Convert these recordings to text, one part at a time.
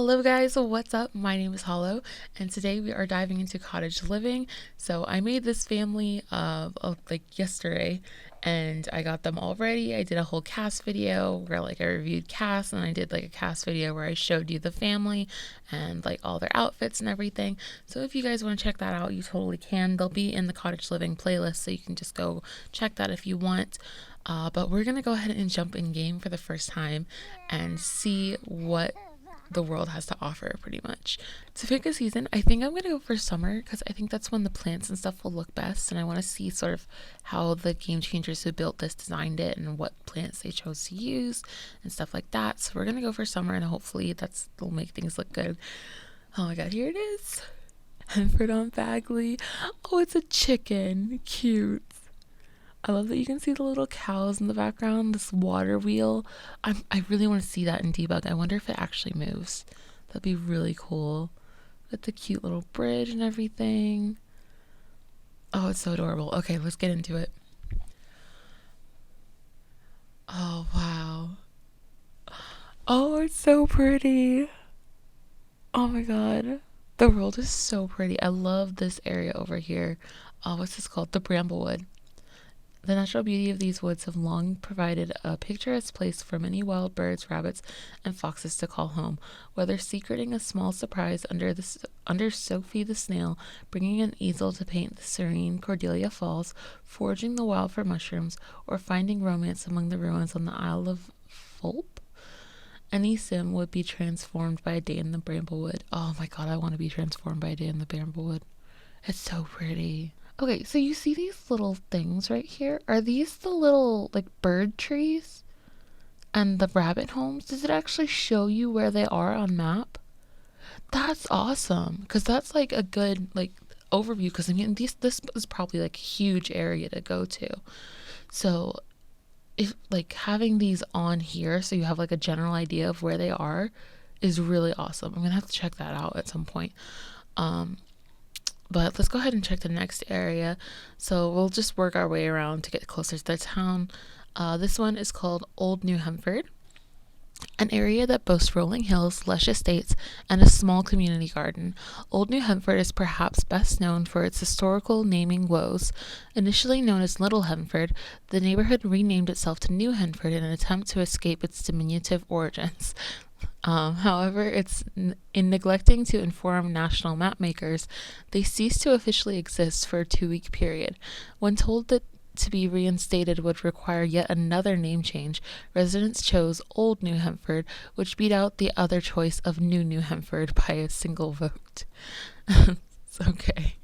Hello guys, what's up? My name is Hollow and today we are diving into cottage living. So I made this family like yesterday and I got them all ready. I did a whole cast video where I reviewed cast, and I did like a cast video where I showed you the family and like all their outfits and everything. So if you guys want to check that out, you totally can. They'll be in the cottage living playlist, so you can just go check that if you want. But we're gonna go ahead and jump in game for the first time and see what the world has to offer, pretty much. To pick a season, I think I'm gonna go for summer because I think that's when the plants and stuff will look best, and I want to see sort of how the game changers who built this designed it and what plants they chose to use and stuff like that. So we're gonna go for summer, and hopefully that'll make things look good. Oh my god, here it is. Henford on Bagley. Oh, it's a chicken. Cute. I love that you can see the little cows in the background, this water wheel. I really want to see that in debug. I wonder if it actually moves. That'd be really cool. With the cute little bridge and everything. Oh, it's so adorable. Okay, let's get into it. Oh, wow. Oh, it's so pretty. Oh my god. The world is so pretty. I love this area over here. Oh, what's this called? The Bramblewood. The natural beauty of these woods have long provided a picturesque place for many wild birds, rabbits, and foxes to call home. Whether secreting a small surprise under Sophie the snail, bringing an easel to paint the serene Cordelia Falls, foraging the wild for mushrooms, or finding romance among the ruins on the Isle of Fulp, any sim would be transformed by a day in the Bramblewood. Oh my god, I want to be transformed by a day in the Bramblewood. It's so pretty. Okay, so you see these little things right here? Are these the little like bird trees and the rabbit homes? Does it actually show you where they are on map? That's awesome, because that's like a good like overview, because I mean this is probably like a huge area to go to. So if like having these on here so you have like a general idea of where they are is really awesome. I'm gonna have to check that out at some point. But let's go ahead and check the next area. So we'll just work our way around to get closer to the town. This one is called Old New Henford, an area that boasts rolling hills, lush estates, and a small community garden. Old New Henford is perhaps best known for its historical naming woes. Initially known as Little Henford, the neighborhood renamed itself to New Henford in an attempt to escape its diminutive origins. However, in neglecting to inform national map makers, they ceased to officially exist for a 2-week period. When told that to be reinstated would require yet another name change, residents chose Old New Henford, which beat out the other choice of New Henford by a single vote. It's okay.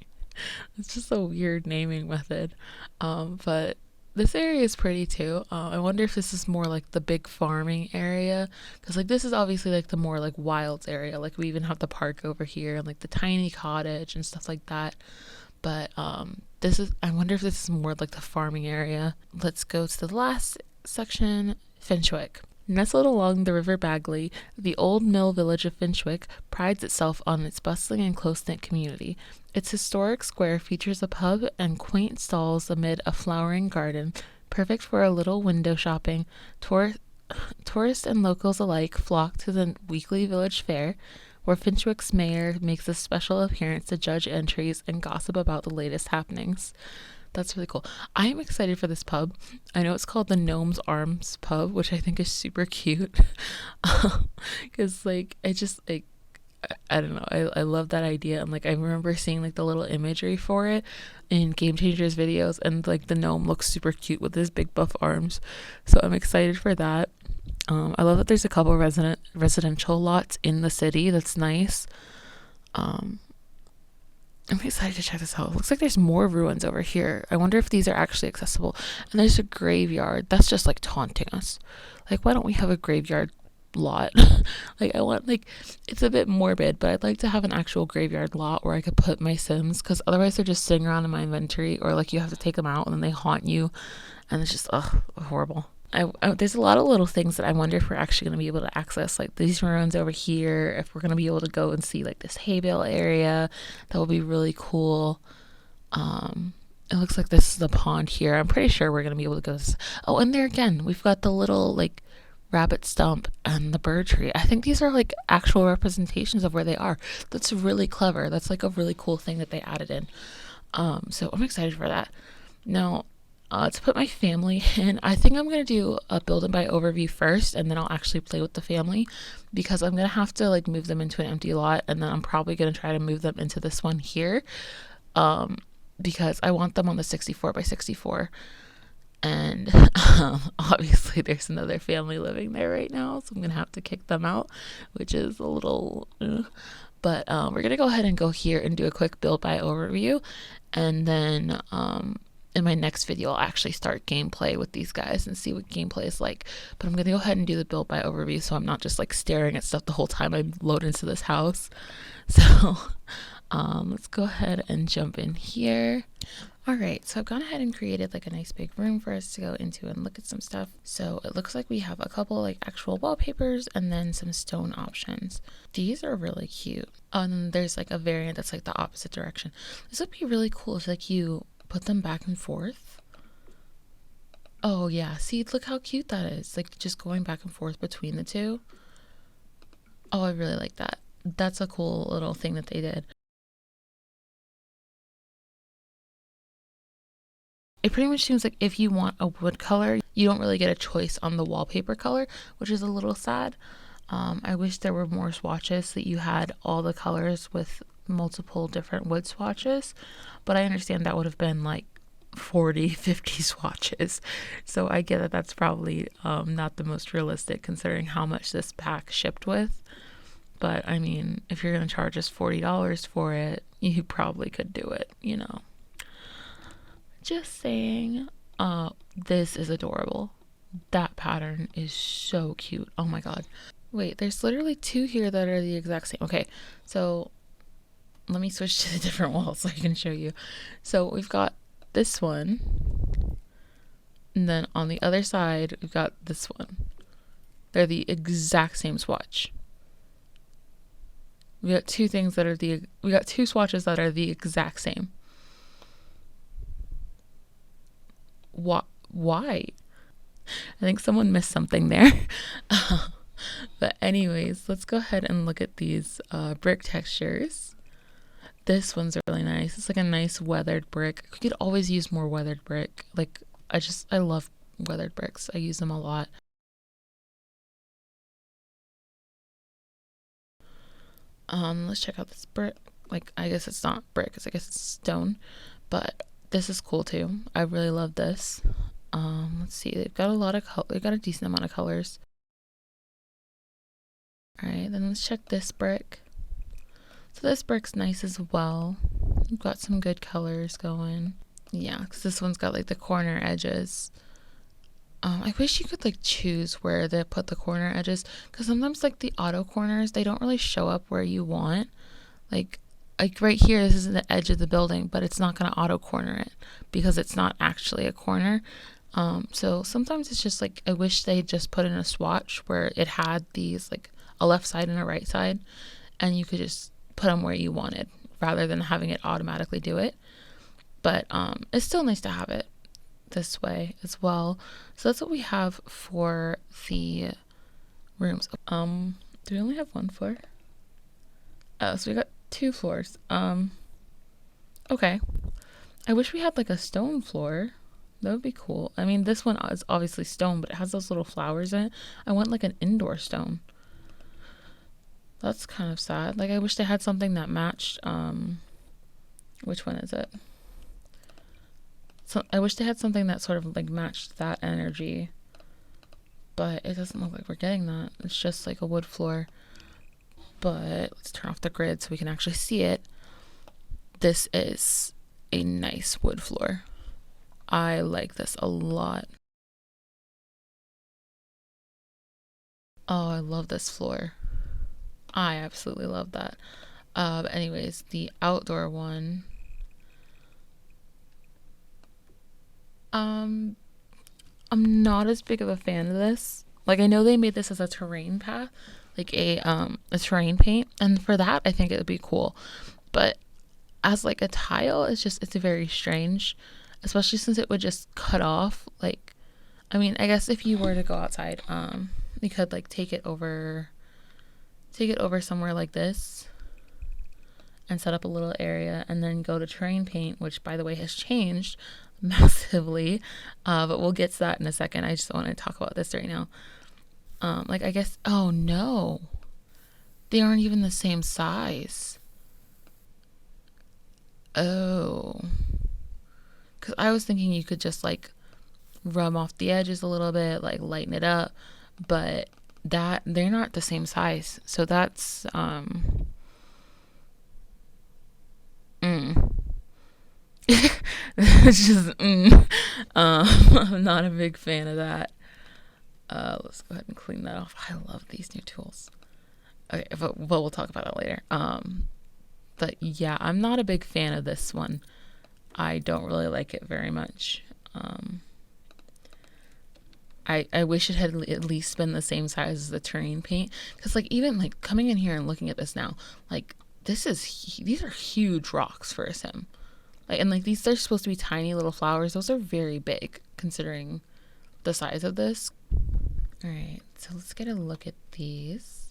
It's just a weird naming method. But this area is pretty too. I wonder if this is more like the big farming area, because like this is obviously like the more like wilds area. Like we even have the park over here and like the tiny cottage and stuff like that. But I wonder if this is more like the farming area. Let's go to the last section, Finchwick. Nestled along the River Bagley, the old mill village of Finchwick prides itself on its bustling and close-knit community. Its historic square features a pub and quaint stalls amid a flowering garden, perfect for a little window shopping. Tourists and locals alike flock to the weekly village fair, where Finchwick's mayor makes a special appearance to judge entries and gossip about the latest happenings. That's really cool. I am excited for this pub. I know it's called the Gnome's Arms Pub, which I think is super cute. Because like I don't know, I love that idea. And like I remember seeing like the little imagery for it in Game Changers videos, and like the gnome looks super cute with his big buff arms. So I'm excited for that. I love that there's a couple residential lots in the city. That's nice. I'm excited to check this out. Looks like there's more ruins over here. I wonder if these are actually accessible. And there's a graveyard. That's just like taunting us. Like, why don't we have a graveyard lot? Like, I want, like, it's a bit morbid, but I'd like to have an actual graveyard lot where I could put my Sims, because otherwise they're just sitting around in my inventory, or like you have to take them out and then they haunt you, and it's just horrible. There's a lot of little things that I wonder if we're actually going to be able to access, like these ruins over here, if we're going to be able to go and see like this hay bale area. That would be really cool. It looks like this is the pond here. I'm pretty sure we're going to be able to go. Oh, and there again, we've got the little like rabbit stump and the bird tree. I think these are like actual representations of where they are. That's really clever. That's like a really cool thing that they added in. So I'm excited for that. Now, to put my family in, I think I'm gonna do a build and buy overview first, and then I'll actually play with the family, because I'm gonna have to like move them into an empty lot, and then I'm probably gonna try to move them into this one here, because I want them on the 64 by 64. And obviously there's another family living there right now, so I'm gonna have to kick them out, which is a little but we're gonna go ahead and go here and do a quick build by overview, and then in my next video I'll actually start gameplay with these guys and see what gameplay is like. But I'm gonna go ahead and do the build by overview, so I'm not just like staring at stuff the whole time I load into this house. So let's go ahead and jump in here. Alright, so I've gone ahead and created like a nice big room for us to go into and look at some stuff. So it looks like we have a couple like actual wallpapers and then some stone options. These are really cute. And then there's like a variant that's like the opposite direction. This would be really cool if like you put them back and forth. Oh yeah, see, look how cute that is. Like just going back and forth between the two. Oh, I really like that. That's a cool little thing that they did. It pretty much seems like if you want a wood color, you don't really get a choice on the wallpaper color, which is a little sad. I wish there were more swatches that you had all the colors with multiple different wood swatches, but I understand that would have been like 40, 50 swatches. So I get that that's probably not the most realistic considering how much this pack shipped with. But I mean, if you're going to charge us $40 for it, you probably could do it, you know. Just saying. This is adorable. That pattern is so cute. Oh my god. Wait, there's literally two here that are the exact same. Okay, so let me switch to the different walls so I can show you. So we've got this one, and then on the other side we've got this one. They're the exact same swatch. We got two things that are we got two swatches that are the exact same. Why? I think someone missed something there. But anyways, let's go ahead and look at these brick textures. This one's really nice. It's like a nice weathered brick. You could always use more weathered brick. Like I love weathered bricks. I use them a lot. Let's check out this brick. Like, I guess it's not brick, I guess it's stone, but this is cool too. I really love this. Let's see, they've got they've got a decent amount of colors. All right, then let's check this brick. So this brick's nice as well. We've got some good colors going. Yeah, because this one's got like the corner edges. I wish you could like choose where they put the corner edges, because sometimes like the auto corners, they don't really show up where you want. Like right here, this is the edge of the building, but it's not going to auto corner it because it's not actually a corner. So sometimes it's just like, I wish they just put in a swatch where it had these like a left side and a right side, and you could just put them where you wanted rather than having it automatically do it. But it's still nice to have it this way as well. So that's what we have for the rooms. Do we only have one floor? Oh, so we got 2 floors. Okay. I wish we had like a stone floor. That would be cool. I mean, this one is obviously stone, but it has those little flowers in it. I want like an indoor stone. That's kind of sad. Like, I wish they had something that matched, which one is it? So I wish they had something that sort of like matched that energy, but it doesn't look like we're getting that. It's just like a wood floor. But let's turn off the grid so we can actually see it. This is a nice wood floor. I like this a lot. Oh, I love this floor. I absolutely love that. But anyways, the outdoor one. I'm not as big of a fan of this. Like, I know they made this as a terrain path, like a terrain paint, and for that I think it would be cool. But as like a tile, it's very strange, especially since it would just cut off. Like, I mean, I guess if you were to go outside, we could like take it over somewhere like this and set up a little area, and then go to terrain paint, which by the way has changed massively, but we'll get to that in a second. I just want to talk about this right now. Like, I guess, oh no, they aren't even the same size. Oh, because I was thinking you could just like rub off the edges a little bit, like lighten it up, but that they're not the same size, so that's it's just I'm not a big fan of that. Let's go ahead and clean that off. I love these new tools. Okay, but we'll talk about that later. But yeah, I'm not a big fan of this one. I don't really like it very much. I wish it had at least been the same size as the terrain paint, because like even like coming in here and looking at this now, like these are huge rocks for a sim. Like, and like they're supposed to be tiny little flowers. Those are very big considering the size of this. All right, so let's get a look at these.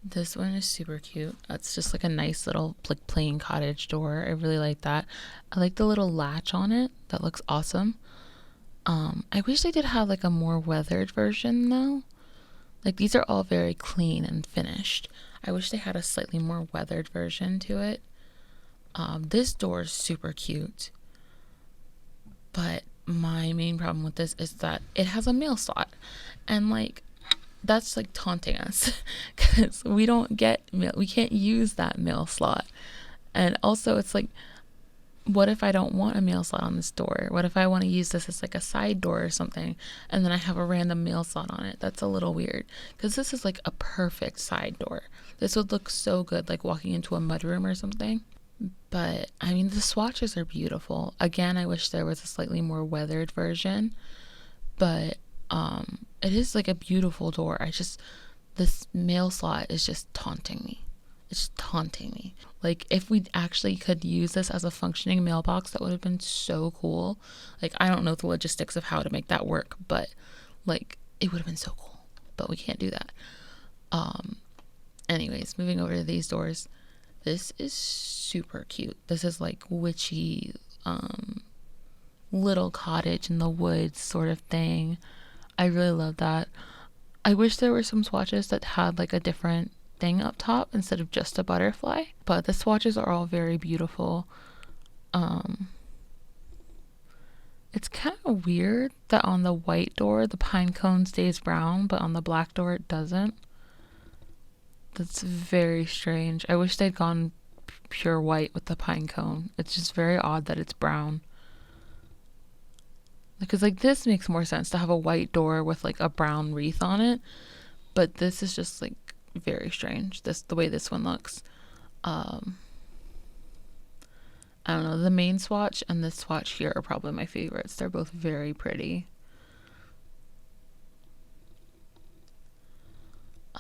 This one is super cute. It's just like a nice little like plain cottage door. I really like that. I like the little latch on it. That looks awesome. I wish they did have like a more weathered version though. Like these are all very clean and finished. I wish they had a slightly more weathered version to it. This door is super cute. But my main problem with this is that it has a mail slot. And like that's like taunting us because we don't get mail. We can't use that mail slot. And also it's like, what if I don't want a mail slot on this door? What if I want to use this as like a side door or something, and then I have a random mail slot on it? That's a little weird, because this is like a perfect side door. This would look so good like walking into a mudroom or something. But I mean, the swatches are beautiful. Again, I wish there was a slightly more weathered version, but it is like a beautiful door. This mail slot is just taunting me. It's just taunting me. Like, if we actually could use this as a functioning mailbox, that would have been so cool. Like, I don't know the logistics of how to make that work, but like it would have been so cool. But we can't do that. Anyways, moving over to these doors. This is super cute. This is like witchy little cottage in the woods sort of thing. I really love that. I wish there were some swatches that had like a different thing up top instead of just a butterfly, but the swatches are all very beautiful. It's kind of weird that on the white door the pine cone stays brown, but on the black door it doesn't. That's very strange. I wish they'd gone pure white with the pine cone. It's just very odd that it's brown. Because like this makes more sense to have a white door with like a brown wreath on it, but this is just like very strange, the way this one looks. I don't know, the main swatch and this swatch here are probably my favorites. They're both very pretty.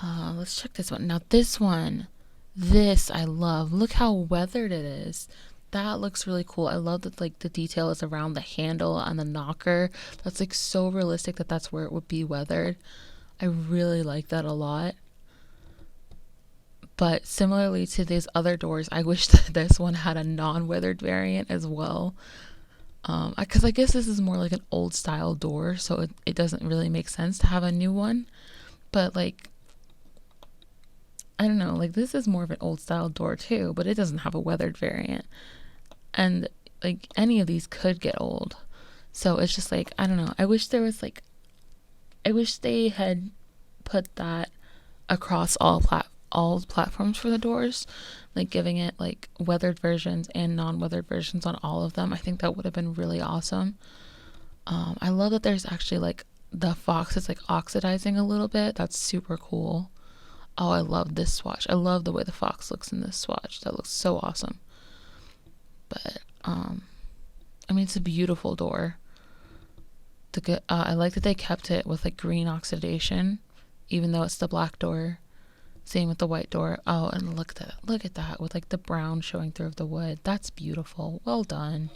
Let's check this one. Now this I love. Look how weathered it is. That looks really cool. I love that like the detail is around the handle and the knocker. That's like so realistic that that's where it would be weathered. I really like that a lot. But similarly to these other doors, I wish that this one had a non-weathered variant as well. Because I guess this is more like an old style door, so it doesn't really make sense to have a new one. But like, I don't know, like this is more of an old style door too, but it doesn't have a weathered variant. And like any of these could get old. So it's just like, I don't know. I wish they had put that across all platforms for the doors, like giving it like weathered versions and non-weathered versions on all of them. I think that would have been really awesome. I love that there's actually like the fox is like oxidizing a little bit. That's super cool. Oh, I love this swatch. I love the way the fox looks in this swatch. That looks so awesome. But I mean, it's a beautiful door. I like that they kept it with like green oxidation, even though it's the black door. Same with the white door. Oh, and look at that with like the brown showing through of the wood. That's beautiful. Well done.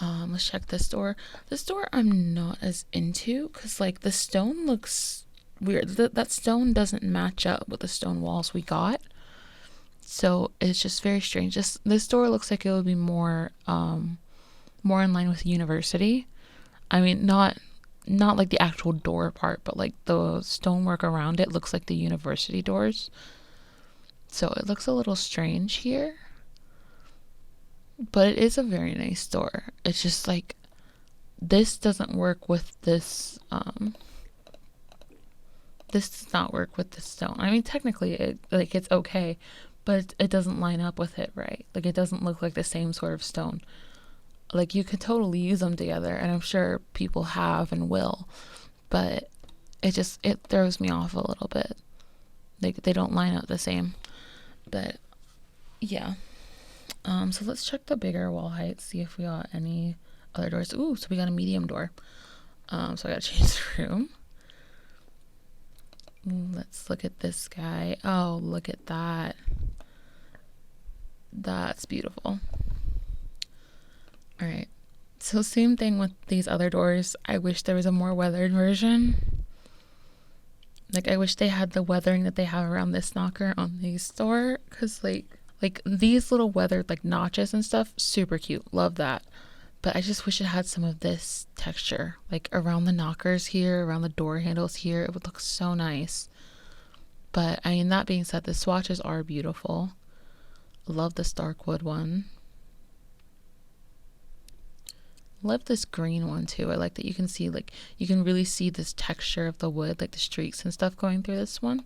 Let's check this door. This door I'm not as into because like the stone looks weird. That stone doesn't match up with the stone walls we got. So it's just very strange. This door looks like it would be more more in line with university. I mean, not like the actual door part, but like the stonework around it looks like the university doors. So it looks a little strange here. But it is a very nice door. It's just like this doesn't work with this this does not work with the stone. I mean, technically it's okay, but it doesn't line up with it, right? Like it doesn't look like the same sort of stone. Like you could totally use them together, and I'm sure people have and will, but it throws me off a little bit. Like they don't line up the same. But yeah. So let's check the bigger wall height, see if we got any other doors. Ooh, so we got a medium door. So I gotta change the room. Let's look at this guy. Oh, look at that. That's beautiful. All right. So same thing with these other doors. I wish there was a more weathered version. Like I wish they had the weathering that they have around this knocker on these door, because like these little weathered like notches and stuff, super cute. Love that. But I just wish it had some of this texture, like around the knockers here, around the door handles here. It would look so nice. But I mean, that being said, the swatches are beautiful. Love this dark wood one. Love this green one too. I like that you can see, like, you can really see this texture of the wood, like the streaks and stuff going through this one.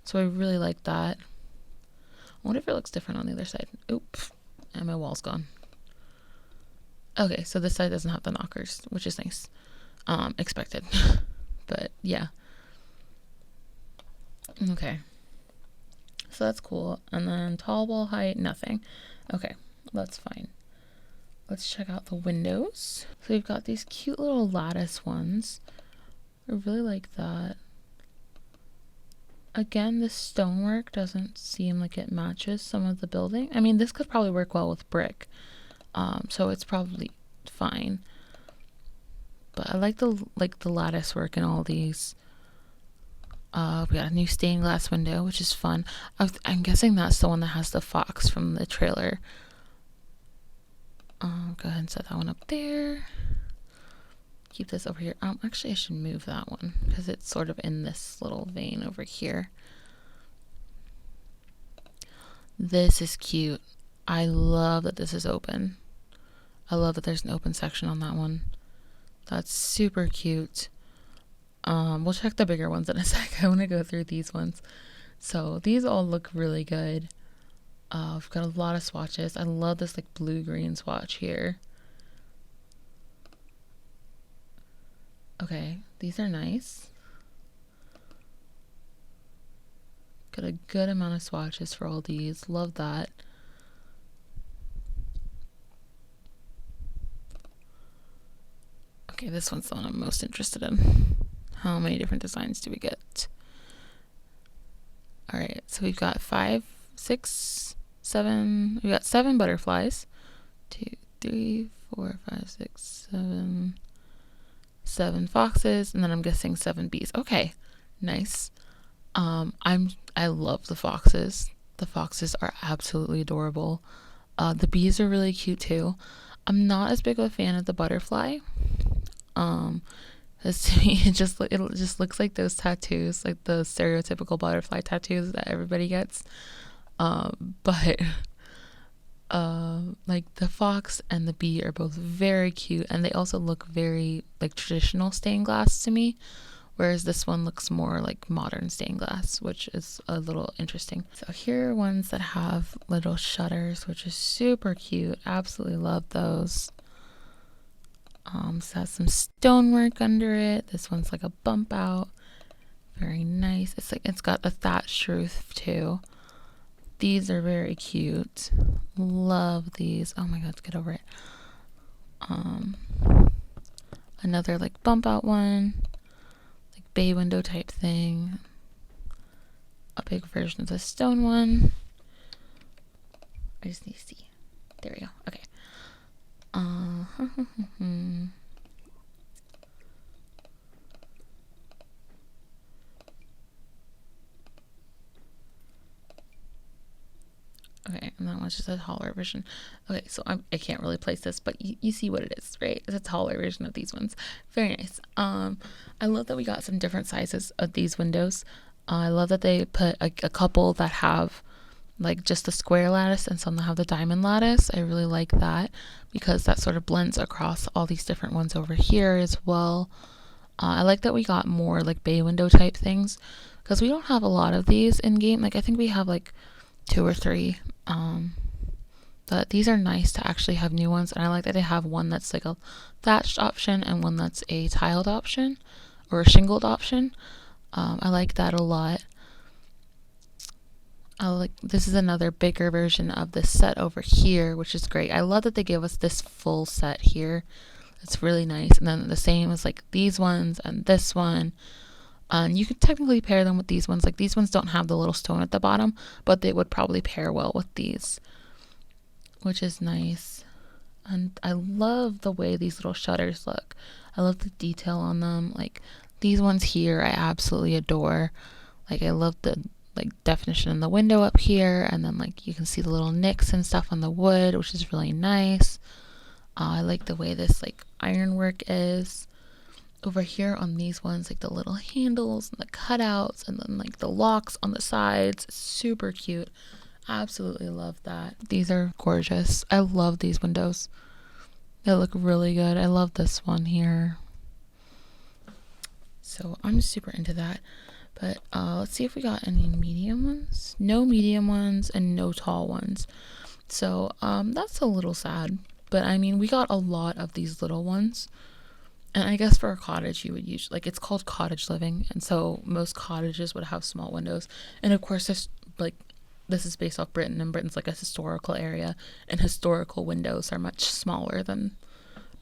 So I really like that. I wonder if it looks different on the other side. Oop, and my wall's gone. Okay, so this side doesn't have the knockers, which is nice. Expected. But yeah. Okay. So that's cool. And then tall wall height, nothing. Okay, that's fine. Let's check out the windows. So we've got these cute little lattice ones. I really like that. Again, the stonework doesn't seem like it matches some of the building. I mean, this could probably work well with brick. So it's probably fine. But I like the lattice work in all these. We got a new stained glass window, which is fun. I'm guessing that's the one that has the fox from the trailer. Go ahead and set that one up there. Keep this over here. Actually, I should move that one because it's sort of in this little vein over here. This is cute. I love that this is open. I love that there's an open section on that one. That's super cute. We'll check the bigger ones in a sec. I want to go through these ones. So these all look really good. We've got a lot of swatches. I love this like blue-green swatch here. Okay, these are nice. Got a good amount of swatches for all these. Love that. Okay, this one's the one I'm most interested in. How many different designs do we get? All right, so we've got 5, 6, 7. We got 7 butterflies. 2, 3, 4, 5, 6, 7. 7 foxes, and then I'm guessing 7 bees. Okay, nice. I love the foxes. The foxes are absolutely adorable. The bees are really cute too. I'm not as big of a fan of the butterfly. Because to me, it just looks like those tattoos, like the stereotypical butterfly tattoos that everybody gets. But like the fox and the bee are both very cute, and they also look very like traditional stained glass to me, whereas this one looks more like modern stained glass, which is a little interesting. So here are ones that have little shutters, which is super cute. Absolutely love those. So it has some stonework under it. This one's like a bump out. Very nice. It's got a thatched roof too. These are very cute. Love these. Oh my god, let's get over it. Another like bump out one, like bay window type thing. A big version of the stone one. I just need to see. There we go. Okay. Okay, and that one's just a taller version. Okay, so I can't really place this, but you see what it is, right? It's a taller version of these ones. Very nice. I love that we got some different sizes of these windows. I love that they put a couple that have like just the square lattice and some that have the diamond lattice. I really like that because that sort of blends across all these different ones over here as well. I like that we got more like bay window type things because we don't have a lot of these in game. Like I think we have like 2 or 3. But these are nice to actually have new ones, and I like that they have one that's like a thatched option and one that's a tiled option or a shingled option. I like that a lot. This is another bigger version of this set over here, which is great. I love that they give us this full set here. It's really nice. And then the same as like these ones and this one. And you could technically pair them with these ones. Like these ones don't have the little stone at the bottom, but they would probably pair well with these, which is nice. And I love the way these little shutters look. I love the detail on them. Like these ones here, I absolutely adore. Like I love the like definition in the window up here, and then like you can see the little nicks and stuff on the wood, which is really nice. I like the way this like ironwork is over here on these ones, like the little handles and the cutouts and then like the locks on the sides. Super cute. Absolutely love that. These are gorgeous. I love these windows. They look really good. I love this one here. So I'm super into that. But let's see if we got any medium ones. No medium ones and no tall ones. So that's a little sad. But I mean, we got a lot of these little ones. And I guess for a cottage, you would use, like, it's called cottage living. And so most cottages would have small windows. And of course, this is based off Britain, and Britain's like a historical area. And historical windows are much smaller than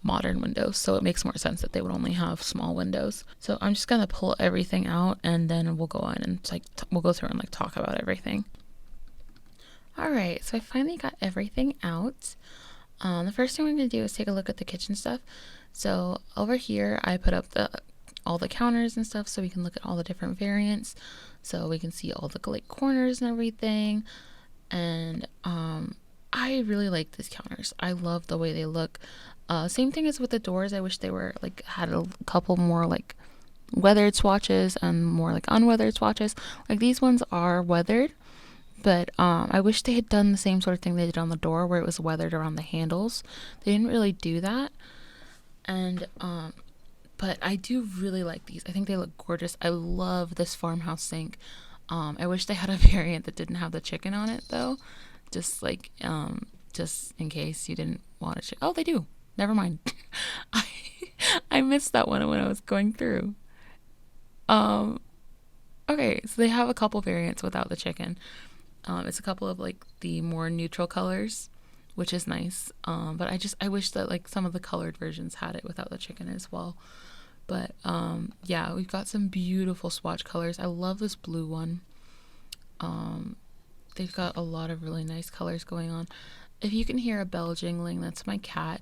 modern windows. So it makes more sense that they would only have small windows. So I'm just going to pull everything out, and then we'll go on and we'll go through and like talk about everything. All right, so I finally got everything out. The first thing we're going to do is take a look at the kitchen stuff. So over here, I put up all the counters and stuff so we can look at all the different variants. So we can see all the like corners and everything. And I really like these counters. I love the way they look. Same thing as with the doors. I wish they were like had a couple more like weathered swatches and more like unweathered swatches. Like these ones are weathered. But I wish they had done the same sort of thing they did on the door where it was weathered around the handles. They didn't really do that. And but I do really like these. I think they look gorgeous. I love this farmhouse sink. I wish they had a variant that didn't have the chicken on it though. Just like just in case you didn't want to. Oh, they do. Never mind. I missed that one when I was going through. Okay, so they have a couple variants without the chicken. It's a couple of like the more neutral colors, which is nice. But I wish that like some of the colored versions had it without the chicken as well. But yeah, we've got some beautiful swatch colors. I love this blue one. They've got a lot of really nice colors going on. If you can hear a bell jingling, that's my cat.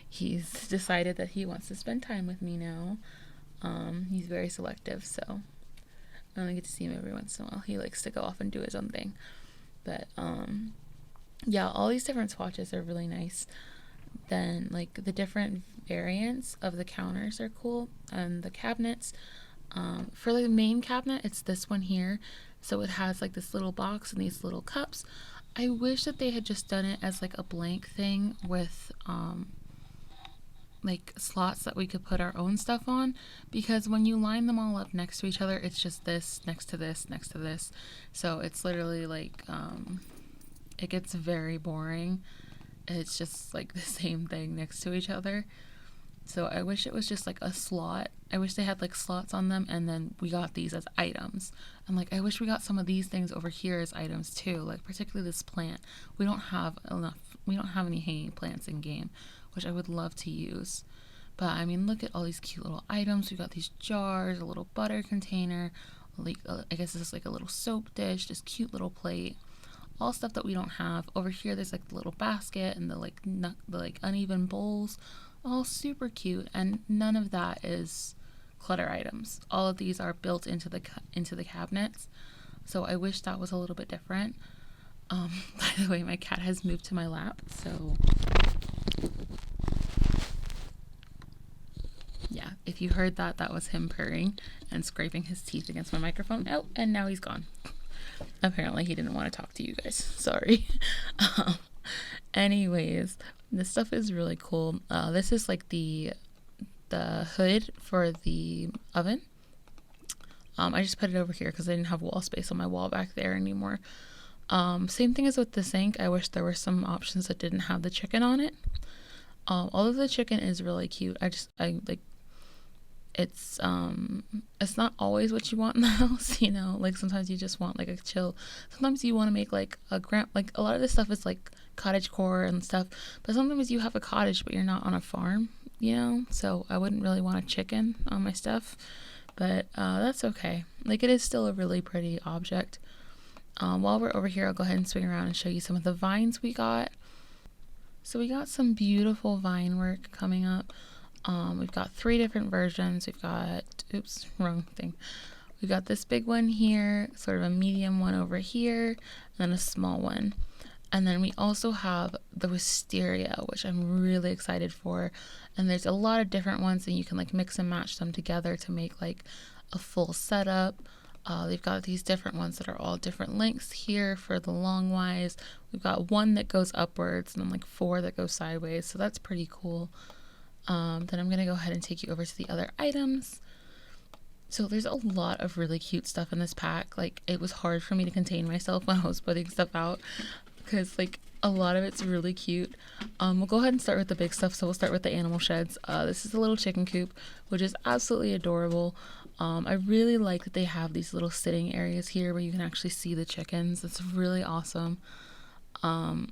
He's decided that he wants to spend time with me now. He's very selective, so I only get to see him every once in a while. He likes to go off and do his own thing. But yeah, all these different swatches are really nice. Then like the different variants of the counters are cool, and the cabinets. For the main cabinet, it's this one here. So it has like this little box and these little cups. I wish that they had just done it as like a blank thing with like slots that we could put our own stuff on, because when you line them all up next to each other, it's just this next to this next to this. So it's literally like it gets very boring. It's just like the same thing next to each other. So I wish it was just like a slot. I wish they had like slots on them, and then we got these as items. And like I wish we got some of these things over here as items too, like particularly this plant. We don't have any hanging plants in game, which I would love to use. But I mean, look at all these cute little items. We got these jars, a little butter container, like I guess this is like a little soap dish, this cute little plate. all stuff that we don't have. Over here there's like the little basket and the like uneven bowls, all super cute, and none of that is clutter items. All of these are built into the cabinets. So I wish that was a little bit different. By the way, my cat has moved to my lap, so yeah, if you heard that, that was him purring and scraping his teeth against my microphone. Oh, and now he's gone. Apparently he didn't want to talk to you guys. Sorry. Anyways, this stuff is really cool. This is like the hood for the oven. I just put it over here because I didn't have wall space on my wall back there anymore. Same thing as with the sink. I wish there were some options that didn't have the chicken on it. Although the chicken is really cute, I like it's not always what you want in the house, you know. Like sometimes you just want like a chill. Sometimes you want to make like like a lot of this stuff is like cottage core and stuff, but sometimes you have a cottage but you're not on a farm, you know. So I wouldn't really want a chicken on my stuff, but that's okay. Like it is still a really pretty object. While we're over here, I'll go ahead and swing around and show you some of the vines we got. So we got some beautiful vine work coming up. We've got 3 different versions. We've got, oops, wrong thing. We've got this big one here, sort of a medium one over here, and then a small one. And then we also have the wisteria, which I'm really excited for. And there's a lot of different ones, and you can like mix and match them together to make like a full setup. They've got these different ones that are all different lengths here for the long wise. We've got 1 that goes upwards and then like 4 that go sideways. So that's pretty cool. Then I'm going to go ahead and take you over to the other items. So there's a lot of really cute stuff in this pack. Like it was hard for me to contain myself when I was putting stuff out because like a lot of it's really cute. We'll go ahead and start with the big stuff. So we'll start with the animal sheds. This is a little chicken coop, which is absolutely adorable. I really like that they have these little sitting areas here where you can actually see the chickens. It's really awesome. And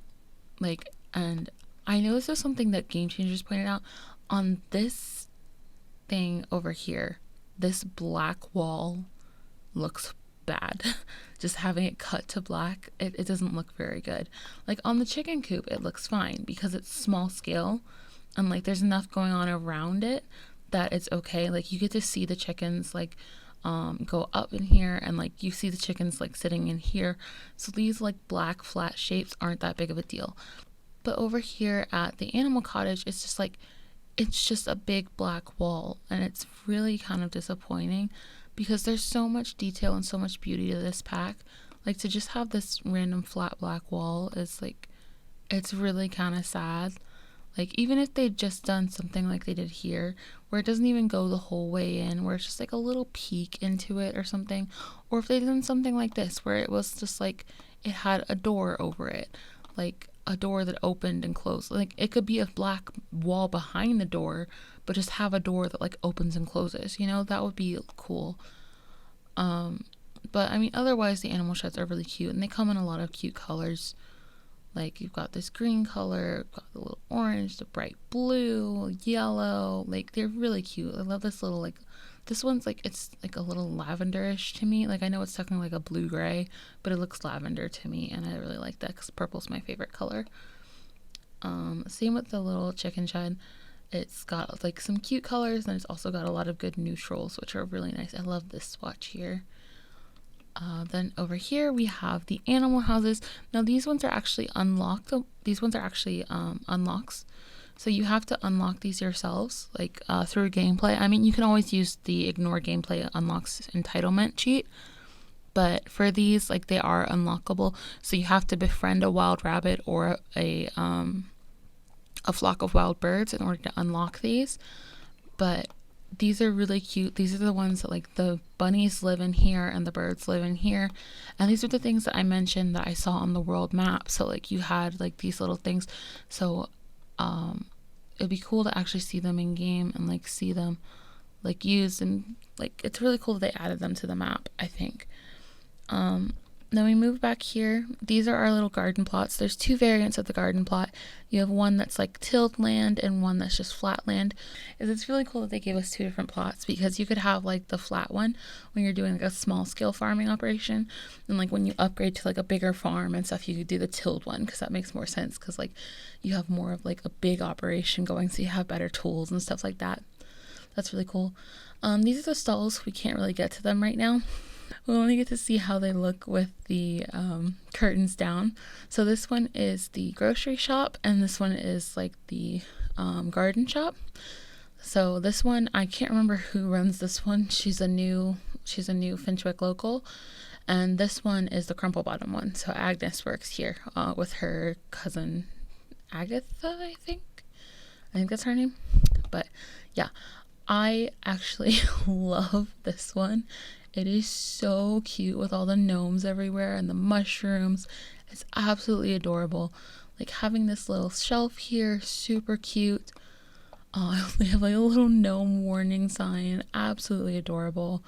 I know this is something that Game Changers pointed out. On this thing over here, this black wall looks bad. Just having it cut to black, it doesn't look very good. Like on the chicken coop, it looks fine because it's small scale and like there's enough going on around it that it's okay. Like you get to see the chickens like go up in here, and like you see the chickens like sitting in here. So these like black flat shapes aren't that big of a deal. But over here at the animal cottage, it's just like it's just a big black wall, and it's really kind of disappointing because there's so much detail and so much beauty to this pack. Like to just have this random flat black wall is like, it's really kind of sad. Like even if they'd just done something like they did here, where it doesn't even go the whole way in, where it's just like a little peek into it or something, or if they'd done something like this where it was just like it had a door over it, like a door that opened and closed. Like it could be a black wall behind the door, but just have a door that like opens and closes, you know. That would be cool. But I mean, otherwise the animal sheds are really cute, and they come in a lot of cute colors. Like you've got this green color, got the little orange, the bright blue, yellow. Like they're really cute. I love this little, like, this one's like, it's like a little lavenderish to me. Like I know it's technically like a blue gray, but it looks lavender to me, and I really like that because purple's my favorite color. Same with the little chicken shed. It's got like some cute colors, and it's also got a lot of good neutrals, which are really nice. I love this swatch here. Then over here we have the animal houses. Now these ones are actually unlocked. These ones are actually unlocks. So you have to unlock these yourselves, like through gameplay. I mean, you can always use the ignore gameplay unlocks entitlement cheat, but for these, like, they are unlockable. So you have to befriend a wild rabbit or a flock of wild birds in order to unlock these. But these are really cute. These are the ones that like the bunnies live in here and the birds live in here. And these are the things that I mentioned that I saw on the world map. So like you had like these little things. So it'd be cool to actually see them in game and like see them like used, and like it's really cool that they added them to the map, I think. Then we move back here. These are our little garden plots. There's two variants of the garden plot. You have one that's like tilled land and one that's just flat land. It's really cool that they gave us two different plots, because you could have like the flat one when you're doing like a small scale farming operation, and like when you upgrade to like a bigger farm and stuff, you could do the tilled one, because that makes more sense, because like you have more of like a big operation going, so you have better tools and stuff like that. That's really cool. These are the stalls. We can't really get to them right now. We'll only get to see how they look with the curtains down. So this one is the grocery shop, and this one is like the garden shop. So this one, I can't remember who runs this one. She's a new Finchwick local, and this one is the crumple bottom one. So Agnes works here with her cousin Agatha, I think that's her name. But yeah, I actually love this one. It is so cute with all the gnomes everywhere and the mushrooms. It's absolutely adorable. Like having this little shelf here, super cute. They have like a little gnome warning sign, absolutely adorable.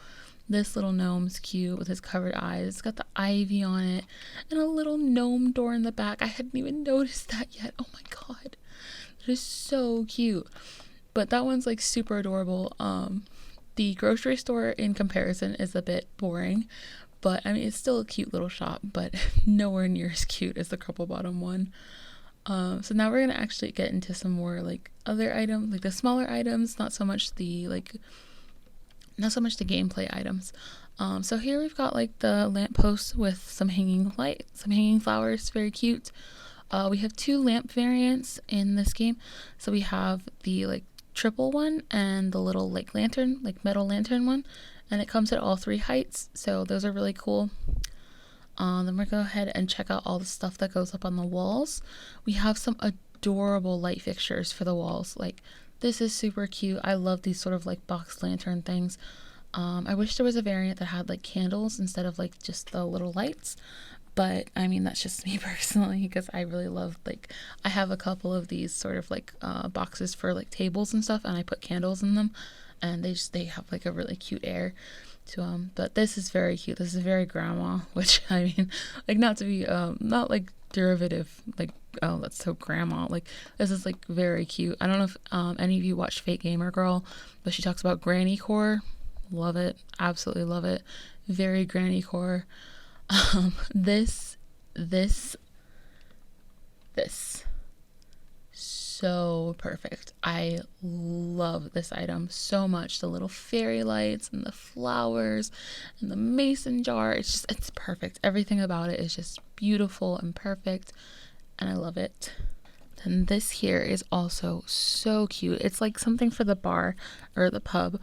This little gnome's cute with his covered eyes. It's got the ivy on it and a little gnome door in the back. I hadn't even noticed that yet. Oh my god. It is so cute. But that one's like super adorable. The grocery store in comparison is a bit boring, but I mean it's still a cute little shop, but nowhere near as cute as the crumple bottom one. So now we're gonna actually get into some more like other items, like the smaller items, not so much the gameplay items. So here we've got like the lampposts with some hanging flowers, very cute. We have two lamp variants in this game. So we have the like triple one and the little like lantern, like metal lantern one, and it comes at all three heights, so those are really cool. Then we're gonna go ahead and check out all the stuff that goes up on the walls. We have some adorable light fixtures for the walls. Like this is super cute. I love these sort of like box lantern things. I wish there was a variant that had like candles instead of like just the little lights. But I mean, that's just me personally, because I really love, like, I have a couple of these sort of like boxes for like tables and stuff, and I put candles in them, and they have like a really cute air to them. But this is very cute. This is very grandma, which I mean, like, not to be not like derivative, like, oh, that's so grandma. Like, this is like very cute. I don't know if any of you watched Fake Gamer Girl, but she talks about granny core. Love it. Absolutely love it. Very granny core. This so perfect. I love this item so much. The little fairy lights and the flowers and the mason jar. It's perfect. Everything about it is just beautiful and perfect, and I love it. And this here is also so cute. It's like something for the bar or the pub,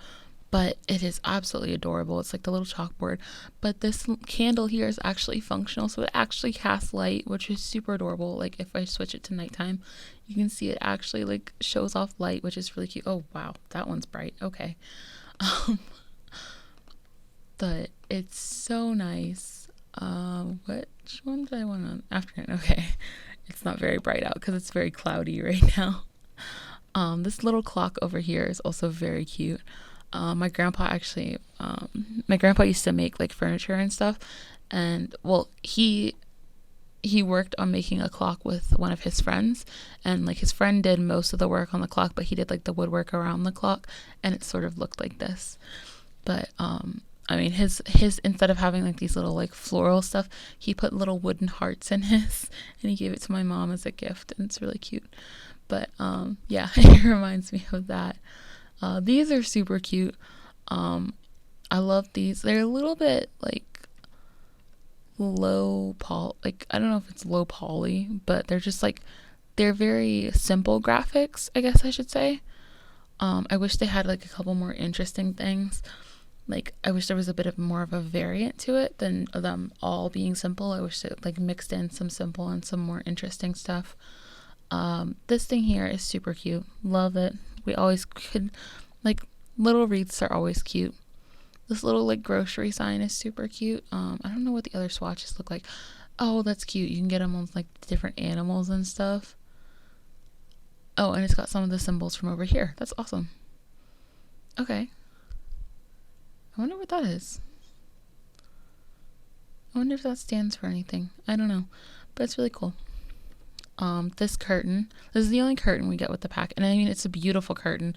but it is absolutely adorable. It's like the little chalkboard, but this candle here is actually functional, so it actually casts light, which is super adorable. Like if I switch it to nighttime, you can see it actually like shows off light, which is really cute. Oh wow, that one's bright. Okay. But it's so nice. Which one did I want on afternoon? Okay, it's not very bright out because it's very cloudy right now. This little clock over here is also very cute. My grandpa used to make like furniture and stuff, and well, he worked on making a clock with one of his friends, and like his friend did most of the work on the clock, but he did like the woodwork around the clock, and it sort of looked like this. But I mean, his instead of having like these little like floral stuff, he put little wooden hearts in his, and he gave it to my mom as a gift, and it's really cute. But yeah, it reminds me of that. These are super cute. I love these. They're a little bit like like I don't know if it's low poly, but they're just like, they're very simple graphics, I guess I should say. I wish they had like a couple more interesting things. Like I wish there was a bit of more of a variant to it than them all being simple. I wish it like mixed in some simple and some more interesting stuff. This thing here is super cute. Love it. We always could, like, little wreaths are always cute. This little like grocery sign is super cute. I don't know what the other swatches look like. Oh, that's cute. You can get them on like different animals and stuff. Oh, and it's got some of the symbols from over here. That's awesome. Okay. I wonder what that is. I wonder if that stands for anything. I don't know, but it's really cool. This curtain, this is the only curtain we get with the pack, and I mean, it's a beautiful curtain.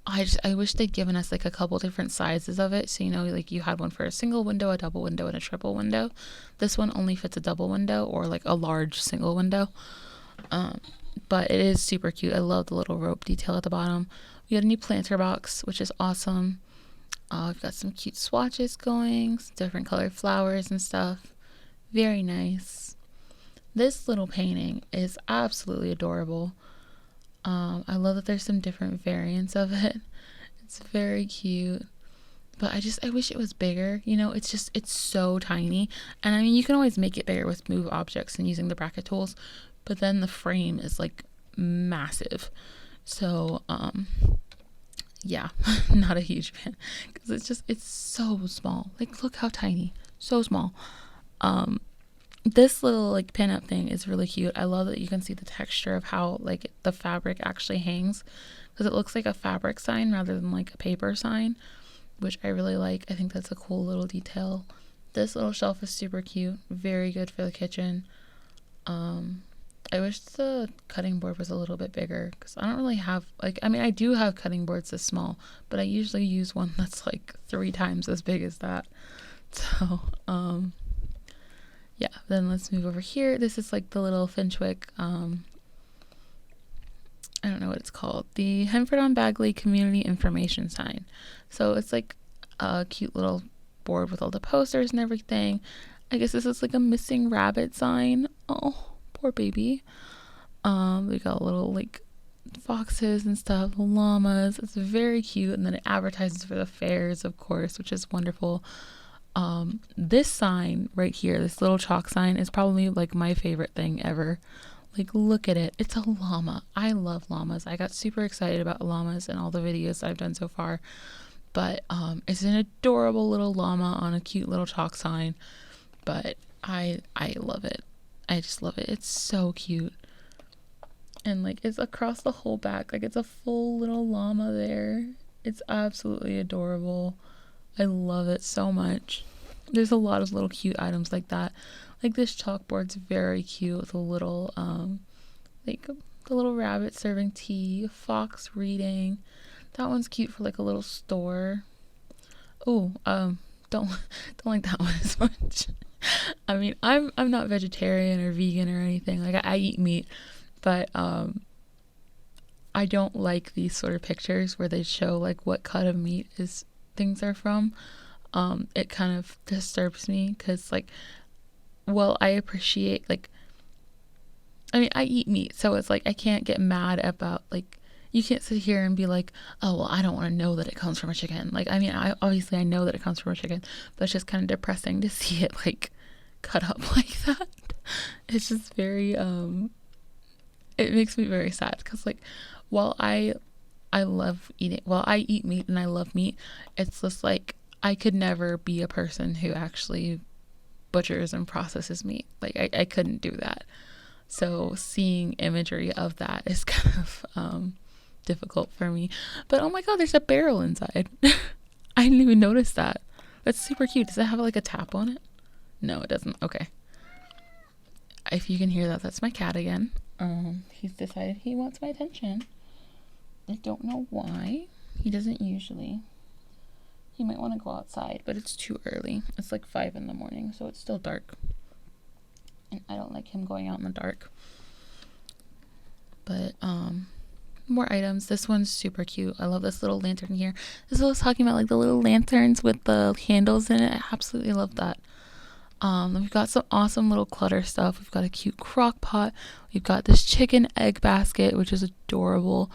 I wish they'd given us like a couple different sizes of it, so you know, like you had one for a single window, a double window, and a triple window. This one only fits a double window or like a large single window. But it is super cute. I love the little rope detail at the bottom. We got a new planter box, which is awesome. We've got some cute swatches going, some different colored flowers and stuff. Very nice. This little painting is absolutely adorable. I love that there's some different variants of it. It's very cute. But I wish it was bigger. You know, it's so tiny. And I mean, you can always make it bigger with move objects and using the bracket tools. But then the frame is like massive. So, yeah, not a huge fan. Because it's so small. Like, look how tiny. So small. This little like pin-up thing is really cute. I love that you can see the texture of how like the fabric actually hangs, because it looks like a fabric sign rather than like a paper sign, which I really like. I think that's a cool little detail. This little shelf is super cute, very good for the kitchen. I wish the cutting board was a little bit bigger, because I don't really have like, I mean, I do have cutting boards this small, but I usually use one that's like 3 times as big as that. So yeah, then let's move over here. This is like the little Finchwick, I don't know what it's called. The Henford on Bagley community information sign. So it's like a cute little board with all the posters and everything. I guess this is like a missing rabbit sign. Oh, poor baby. We got little like foxes and stuff, llamas. It's very cute. And then it advertises for the fairs, of course, which is wonderful. This sign right here, this little chalk sign, is probably like my favorite thing ever. Like, look at it. It's a llama. I love llamas. I got super excited about llamas in all the videos that I've done so far. But it's an adorable little llama on a cute little chalk sign. But I love it. I just love it. It's so cute. And like, it's across the whole back. Like, it's a full little llama there. It's absolutely adorable. I love it so much. There's a lot of little cute items like that. Like this chalkboard's very cute with a little like the little rabbit serving tea, a fox reading. That one's cute for like a little store. Oh, don't like that one as much. I mean, I'm not vegetarian or vegan or anything. Like I eat meat, but I don't like these sort of pictures where they show like what cut of meat things are from. It kind of disturbs me, because like, well, I appreciate like, I mean, I eat meat, so it's like I can't get mad about like, you can't sit here and be like, oh well, I don't want to know that it comes from a chicken. Like, I mean, I obviously know that it comes from a chicken, but it's just kind of depressing to see it like cut up like that. It's just very it makes me very sad, because like, while I eat meat and I love meat, it's just like I could never be a person who actually butchers and processes meat. Like I couldn't do that. So seeing imagery of that is kind of difficult for me. But oh my god, there's a barrel inside. I didn't even notice that. That's super cute. Does it have like a tap on it? No, it doesn't. Okay. If you can hear that, that's my cat again. He's decided he wants my attention. I don't know why. He doesn't usually. He might want to go outside, but it's too early. It's like 5 in the morning, so it's still dark. And I don't like him going out in the dark. But, more items. This one's super cute. I love this little lantern here. This is what I was talking about, like the little lanterns with the candles in it. I absolutely love that. We've got some awesome little clutter stuff. We've got a cute crock pot. We've got this chicken egg basket, which is adorable.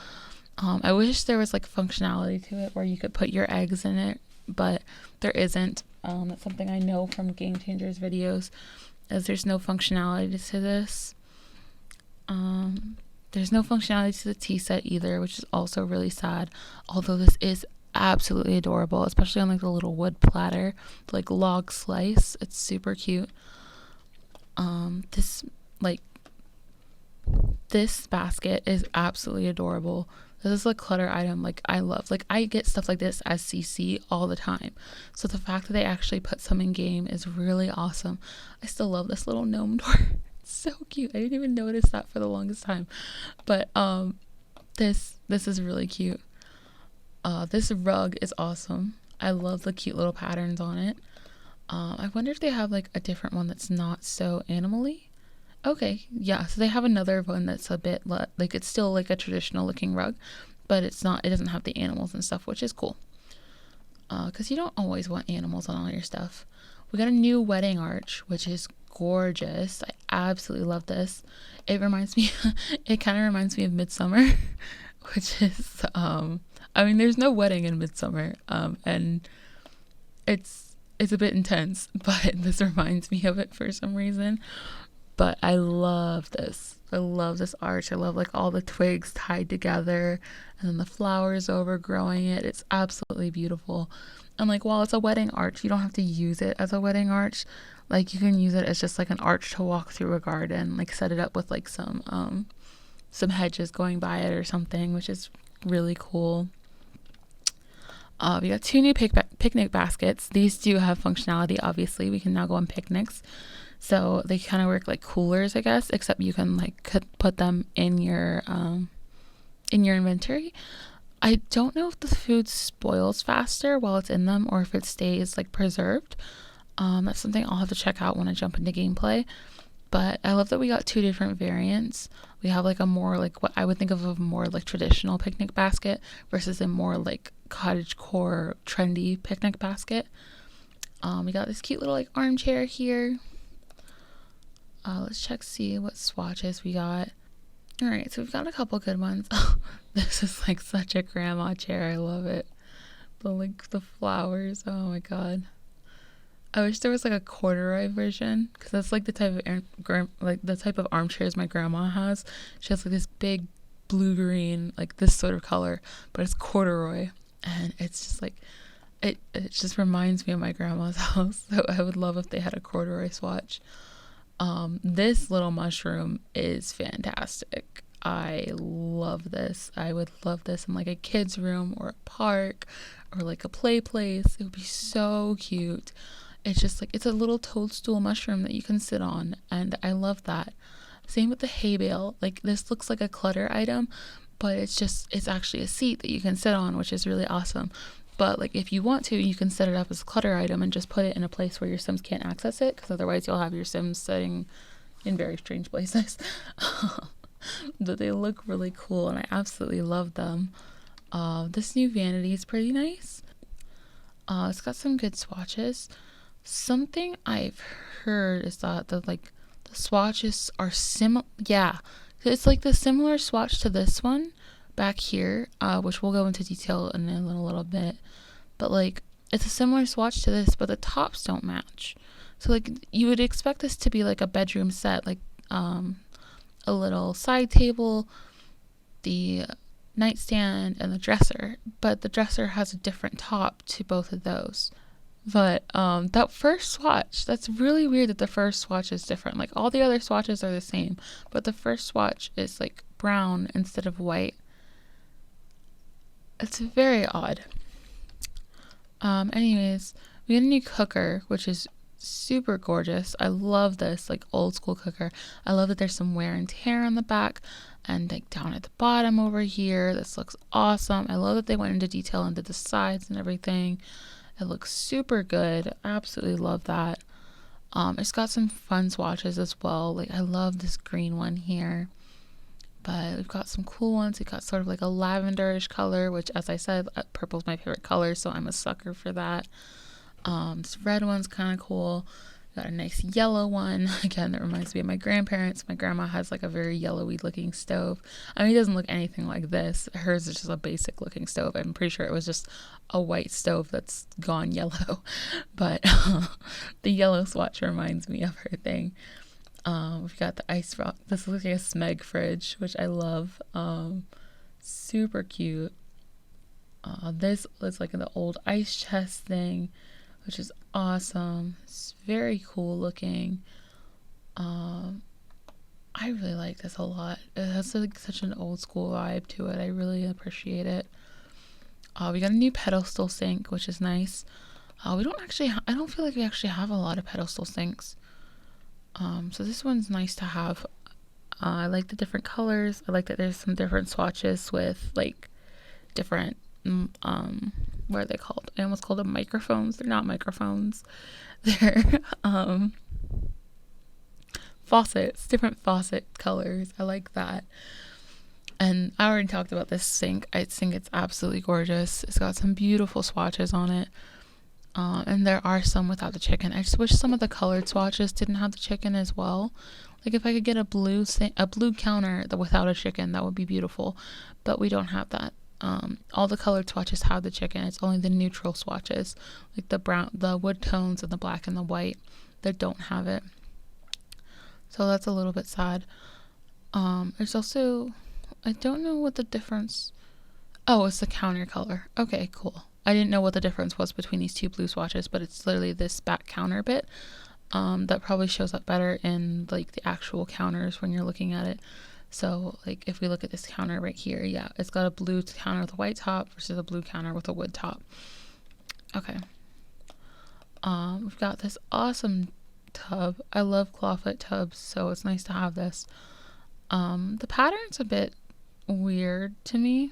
I wish there was like functionality to it where you could put your eggs in it, but there isn't. That's something I know from Game Changers videos, as there's no functionality to this. There's no functionality to the tea set either, which is also really sad. Although this is absolutely adorable, especially on like the little wood platter, like log slice. It's super cute. This basket is absolutely adorable. This is a clutter item like I love. Like I get stuff like this as CC all the time. So the fact that they actually put some in game is really awesome. I still love this little gnome door. It's so cute. I didn't even notice that for the longest time. But this is really cute. This rug is awesome. I love the cute little patterns on it. I wonder if they have like a different one that's not so animal-y. Okay, yeah, so they have another one that's a bit like it's still like a traditional looking rug, but it doesn't have the animals and stuff, which is cool. Because you don't always want animals on all your stuff. We got a new wedding arch, which is gorgeous. I absolutely love this. It reminds me, it kind of reminds me of Midsummer, which is, I mean, there's no wedding in Midsummer, and it's a bit intense, but this reminds me of it for some reason. But I love this. I love this arch. I love like all the twigs tied together and then the flowers overgrowing it. It's absolutely beautiful. And like while it's a wedding arch, you don't have to use it as a wedding arch. Like you can use it as just like an arch to walk through a garden, like set it up with like some hedges going by it or something, which is really cool. We got 2 new picnic baskets. These do have functionality, obviously. We can now go on picnics. So they kind of work like coolers, I guess, except you can like put them in your inventory. I don't know if the food spoils faster while it's in them or if it stays like preserved. That's something I'll have to check out when I jump into gameplay. But I love that we got 2 different variants. We have like a more like what I would think of a more like traditional picnic basket versus a more like cottage core trendy picnic basket. We got this cute little like armchair here. Let's see what swatches we got. All right, so we've got a couple good ones. This is like such a grandma chair. I love it. The flowers. Oh my god. I wish there was like a corduroy version because that's like the type of armchairs my grandma has. She has like this big blue green, like this sort of color, but it's corduroy, and it's just like it just reminds me of my grandma's house. So I would love if they had a corduroy swatch. This little mushroom is fantastic. I love this. I would love this in like a kid's room or a park or like a play place. It would be so cute. It's just like, it's a little toadstool mushroom that you can sit on, and I love that. Same with the hay bale. Like this looks like a clutter item, but it's actually a seat that you can sit on, which is really awesome. But like if you want to, you can set it up as a clutter item and just put it in a place where your Sims can't access it, because otherwise you'll have your Sims sitting in very strange places. But they look really cool, and I absolutely love them. This new vanity is pretty nice. It's got some good swatches. Something I've heard is that the swatches are similar. Yeah, it's like the similar swatch to this one back here, which we'll go into detail in a little bit. But like it's a similar swatch to this, but the tops don't match. So like you would expect this to be like a bedroom set, like a little side table, the nightstand, and the dresser. But the dresser has a different top to both of those. But that first swatch, that's really weird that the first swatch is different. Like all the other swatches are the same, but the first swatch is like brown instead of white. It's very odd. Anyways, we got a new cooker, which is super gorgeous. I love this like old school cooker. I love that there's some wear and tear on the back and like down at the bottom over here. This looks awesome. I love that they went into detail into the sides and everything. It looks super good. I absolutely love that. It's got some fun swatches as well. Like I love this green one here. But we've got some cool ones. We've got sort of like a lavenderish color, which as I said, purple's my favorite color, so I'm a sucker for that. This red one's kind of cool. Got a nice yellow one. Again, that reminds me of my grandparents. My grandma has like a very yellowy looking stove. I mean, it doesn't look anything like this. Hers is just a basic looking stove. I'm pretty sure it was just a white stove that's gone yellow. But the yellow swatch reminds me of her thing. We've got the ice rock. This looks like a Smeg fridge, which I love. Super cute. This looks like the old ice chest thing, which is awesome. It's very cool looking. I really like this a lot. It has like such an old school vibe to it. I really appreciate it. We got a new pedestal sink, which is nice. We don't actually, I don't feel like we actually have a lot of pedestal sinks. So this one's nice to have. I like the different colors. I like that there's some different swatches with like different, what are they called? I almost called them microphones. They're not microphones. They're faucets, different faucet colors. I like that. And I already talked about this sink. I think it's absolutely gorgeous. It's got some beautiful swatches on it. And there are some without the chicken. I just wish some of the colored swatches didn't have the chicken as well. Like if I could get a blue counter without a chicken, that would be beautiful. But we don't have that. All the colored swatches have the chicken. It's only the neutral swatches, like the brown, the wood tones, and the black and the white, that don't have it. So that's a little bit sad. There's also, I don't know what the difference. Oh, it's the counter color. Okay, cool. I didn't know what the difference was between these two blue swatches, but it's literally this back counter bit. That probably shows up better in like the actual counters when you're looking at it. So like if we look at this counter right here, yeah, it's got a blue counter with a white top versus a blue counter with a wood top. Okay. We've got this awesome tub. I love clawfoot tubs, so it's nice to have this. The pattern's a bit weird to me.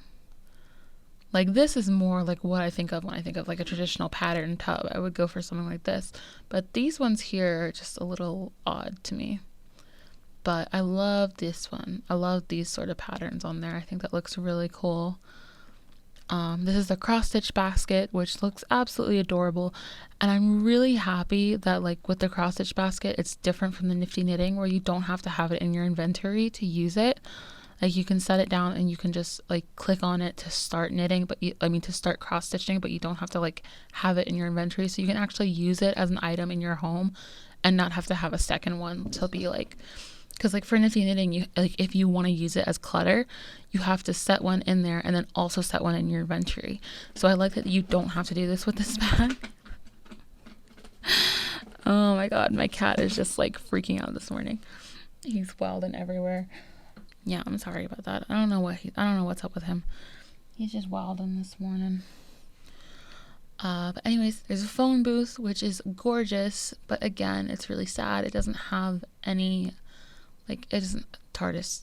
Like this is more like what I think of when I think of like a traditional pattern tub. I would go for something like this. But these ones here are just a little odd to me. But I love this one. I love these sort of patterns on there. I think that looks really cool. This is the cross stitch basket, which looks absolutely adorable. And I'm really happy that like with the cross stitch basket, it's different from the Nifty Knitting where you don't have to have it in your inventory to use it. Like you can set it down and you can just like click on it to start knitting, but to start cross stitching, but you don't have to like have it in your inventory. So you can actually use it as an item in your home and not have to have a second one to be like, because like for Nifty Knitting, you like if you want to use it as clutter, you have to set one in there and then also set one in your inventory. So I like that you don't have to do this with this bag. Oh my god, my cat is just like freaking out this morning. He's wilding everywhere. Yeah, I'm sorry about that. I don't know what's up with him. He's just wilding this morning. But anyways, there's a phone booth, which is gorgeous, but again, it's really sad. It doesn't have any, like, it isn't TARDIS.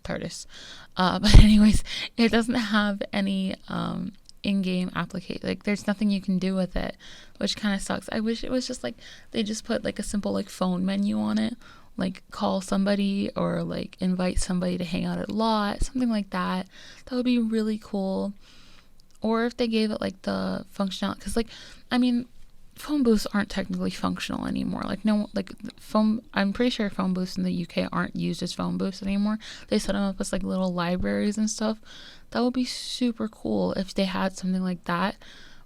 But anyways, it doesn't have any in-game application. Like, there's nothing you can do with it, which kind of sucks. I wish it was just like they just put like a simple like phone menu on it. Like call somebody or like invite somebody to hang out at lot, something like that. That would be really cool. Or if they gave it like the functionality, because like, I mean, phone booths aren't technically functional anymore. Like no, like I'm pretty sure phone booths in the UK aren't used as phone booths anymore. They set them up as like little libraries and stuff. That would be super cool if they had something like that,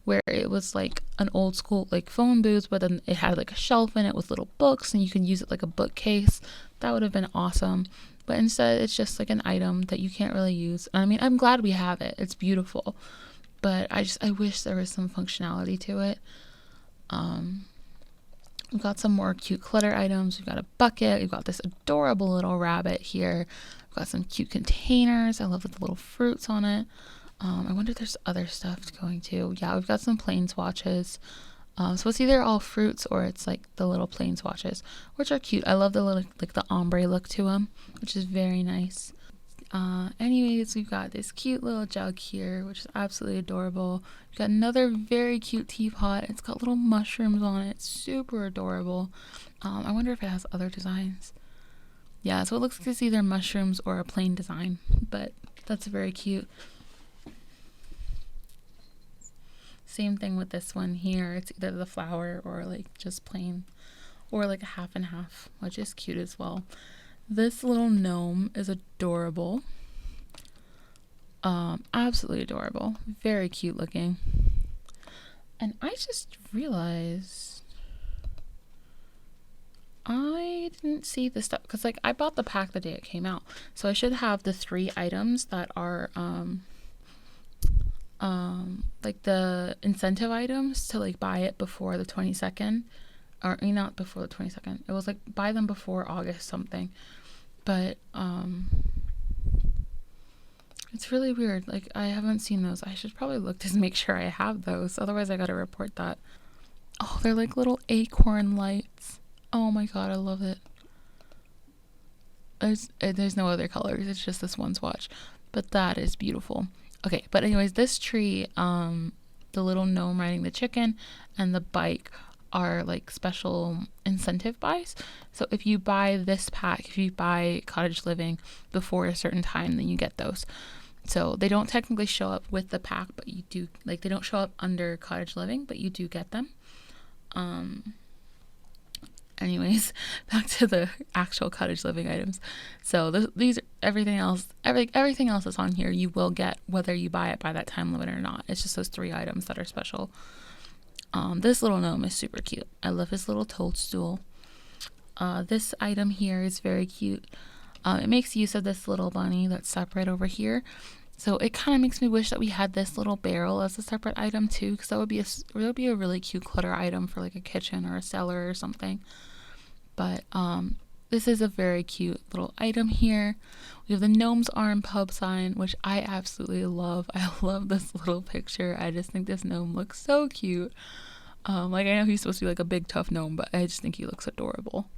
where it was like an old school like phone booth, but then it had like a shelf in it with little books and you can use it like a bookcase. That would have been awesome. But instead it's just like an item that you can't really use. I mean, I'm glad we have it. It's beautiful. But I wish there was some functionality to it. We've got some more cute clutter items. We've got a bucket. We've got this adorable little rabbit here. We've got some cute containers. I love the little fruits on it. I wonder if there's other stuff going to. Yeah, we've got some plain swatches. So it's either all fruits or it's like the little plain swatches, which are cute. I love the little like the ombre look to them, which is very nice. Anyways, we've got this cute little jug here, which is absolutely adorable. We've got another very cute teapot. It's got little mushrooms on it. It's super adorable. I wonder if it has other designs. Yeah, so it looks like it's either mushrooms or a plain design, but that's very cute. Same thing with this one here. It's either the flower or like just plain, or like a half and half, which is cute as well. This little gnome is adorable. Absolutely adorable. Very cute looking. And I just realized I didn't see the stuff, because like I bought the pack the day it came out, so I should have the 3 items that are like the incentive items to like buy it before the 22nd, or not before the 22nd. It was like buy them before August something. But it's really weird. Like, I haven't seen those. I should probably look to make sure I have those. Otherwise, I gotta report that. Oh, they're like little acorn lights. Oh my god, I love it. There's no other colors. It's just this one swatch. But that is beautiful. Okay, but anyways, this tree, the little gnome riding the chicken and the bike are like special incentive buys. So if you buy this pack, if you buy Cottage Living before a certain time, then you get those. So they don't technically show up with the pack, but you do, like, they don't show up under Cottage Living, but you do get them. Anyways, back to the actual Cottage Living items. So these, everything else that's on here you will get whether you buy it by that time limit or not. It's just those 3 items that are special. This little gnome is super cute. I love his little toadstool. This item here is very cute. It makes use of this little bunny that's separate over here. So it kind of makes me wish that we had this little barrel as a separate item too, because that would be a really cute clutter item for like a kitchen or a cellar or something. But this is a very cute little item here. We have the Gnome's Arm pub sign, which I absolutely love. I love this little picture. I just think this gnome looks so cute. Like, I know he's supposed to be like a big tough gnome, but I just think he looks adorable.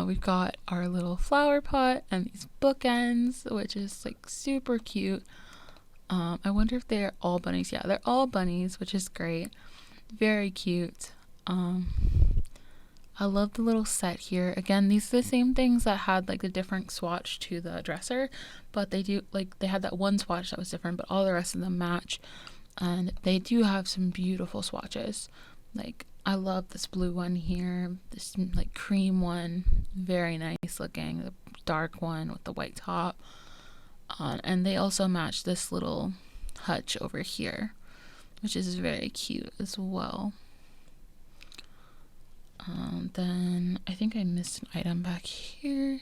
We've got our little flower pot and these bookends, which is like super cute. I wonder if they're all bunnies. Yeah, they're all bunnies, which is great. Very cute. I love the little set here. Again, these are the same things that had like the different swatch to the dresser, but they had that one swatch that was different, but all the rest of them match. And they do have some beautiful swatches. Like, I love this blue one here, this like cream one, very nice looking, the dark one with the white top. And they also match this little hutch over here, which is very cute as well. Then I think I missed an item back here.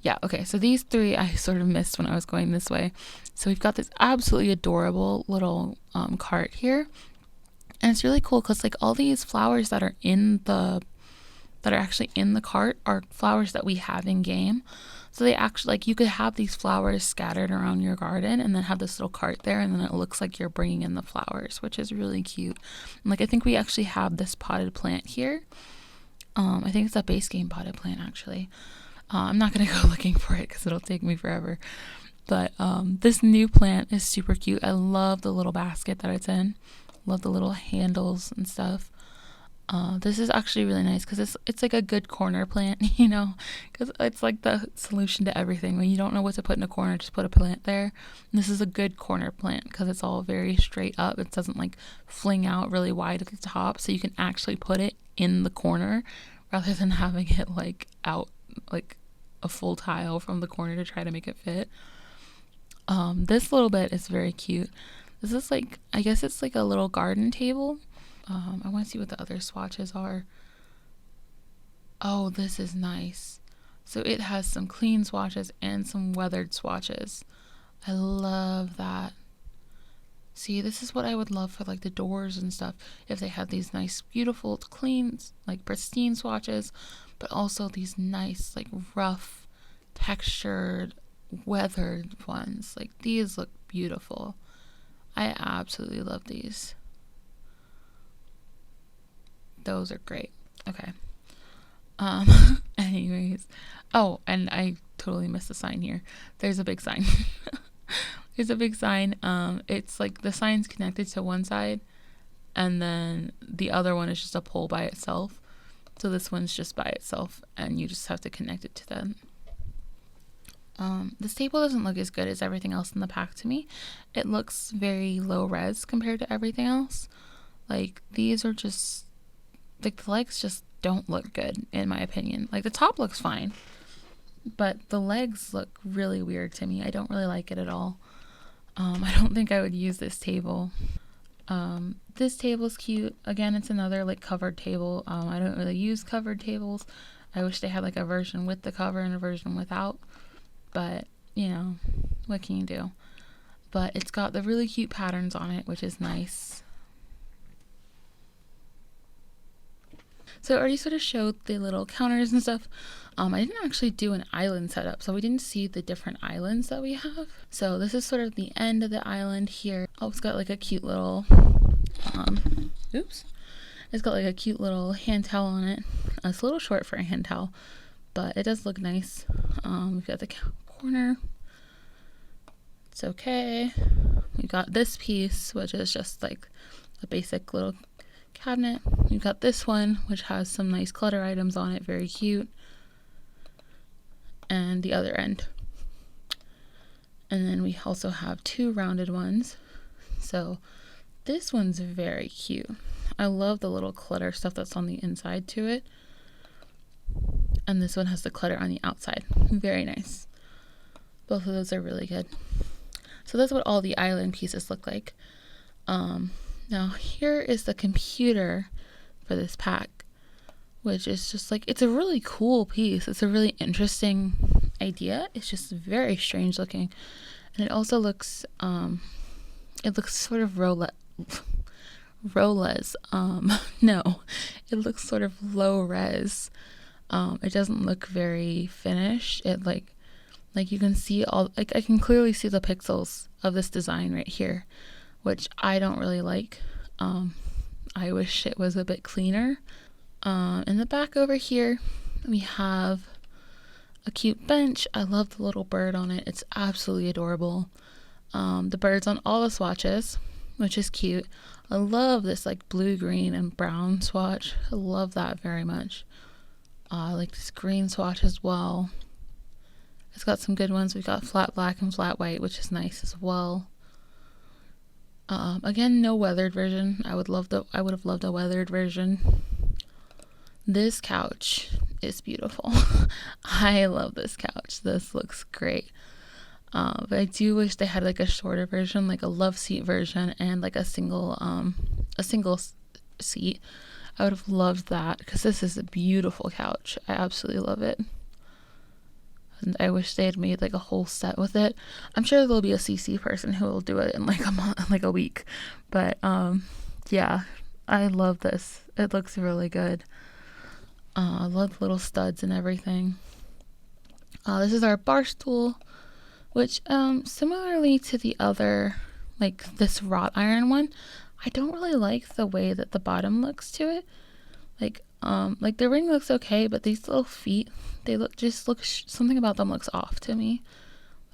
Yeah, okay, so these 3 I sort of missed when I was going this way. So we've got this absolutely adorable little cart here. And it's really cool because like all these flowers that are actually in the cart are flowers that we have in game. So they actually, like, you could have these flowers scattered around your garden and then have this little cart there, and then it looks like you're bringing in the flowers, which is really cute. And like, I think we actually have this potted plant here. I think it's a base game potted plant actually. I'm not gonna go looking for it because it'll take me forever. But this new plant is super cute. I love the little basket that it's in. Love the little handles and stuff. This is actually really nice because it's like a good corner plant, you know, because it's like the solution to everything. When you don't know what to put in a corner, just put a plant there. And this is a good corner plant because it's all very straight up. It doesn't like fling out really wide at the top, so you can actually put it in the corner rather than having it like out like a full tile from the corner to try to make it fit. This little bit is very cute. This is like, I guess it's like a little garden table. I want to see what the other swatches are. Oh, this is nice. So it has some clean swatches and some weathered swatches. I love that. See, this is what I would love for like the doors and stuff. If they had these nice, beautiful, clean, like pristine swatches, but also these nice, like rough, textured, weathered ones. Like, these look beautiful. I absolutely love these. Those are great. Okay. Anyways. Oh, and I totally missed the sign here. There's a big sign. There's a big sign. It's like the sign's connected to one side, and then the other one is just a pole by itself. So this one's just by itself, and you just have to connect it to them. This table doesn't look as good as everything else in the pack to me. It looks very low res compared to everything else. Like, these are just, like, the legs just don't look good, in my opinion. Like, the top looks fine, but the legs look really weird to me. I don't really like it at all. I don't think I would use this table. This table's cute. Again, it's another, like, covered table. I don't really use covered tables. I wish they had, like, a version with the cover and a version without. But, you know, what can you do? But it's got the really cute patterns on it, which is nice. So I already sort of showed the little counters and stuff. I didn't actually do an island setup, so we didn't see the different islands that we have. So this is sort of the end of the island here. Oh, it's got like a cute little, oops. It's got like a cute little hand towel on it. It's a little short for a hand towel, but it does look nice. We've got the corner. It's okay. We've got this piece, which is just like a basic little cabinet. We've got this one, which has some nice clutter items on it, very cute. And the other end. And then we also have two rounded ones. So this one's very cute. I love the little clutter stuff that's on the inside to it. And this one has the clutter on the outside. Very nice. Both of those are really good. So that's what all the island pieces look like. Now here is the computer for this pack, which is just like, it's a really cool piece. It's a really interesting idea. It's just very strange looking. And it also looks, it looks sort of no, it looks sort of low res. It doesn't look very finished. It like you can see all, like I can clearly see the pixels of this design right here, which I don't really like. I wish it was a bit cleaner. In the back over here, we have a cute bench. I love the little bird on it. It's absolutely adorable. The bird's on all the swatches, which is cute. I love this like blue, green, and brown swatch. I love that very much. I like this green swatch as well. It's got some good ones. We've got flat black and flat white, which is nice as well. Again, no weathered version. I would have loved a weathered version. This couch is beautiful. I love this couch. This looks great. But I do wish they had like a shorter version, like a love seat version, and like a single seat. I would have loved that because this is a beautiful couch. I absolutely love it. And I wish they had made like a whole set with it. I'm sure there'll be a CC person who will do it in like a month, like a week. But yeah, I love this. It looks really good. I love the little studs and everything. This is our bar stool, which similarly to the other, like this wrought iron one, I don't really like the way that the bottom looks to it. Like the ring looks okay, but these little feet, they look something about them looks off to me.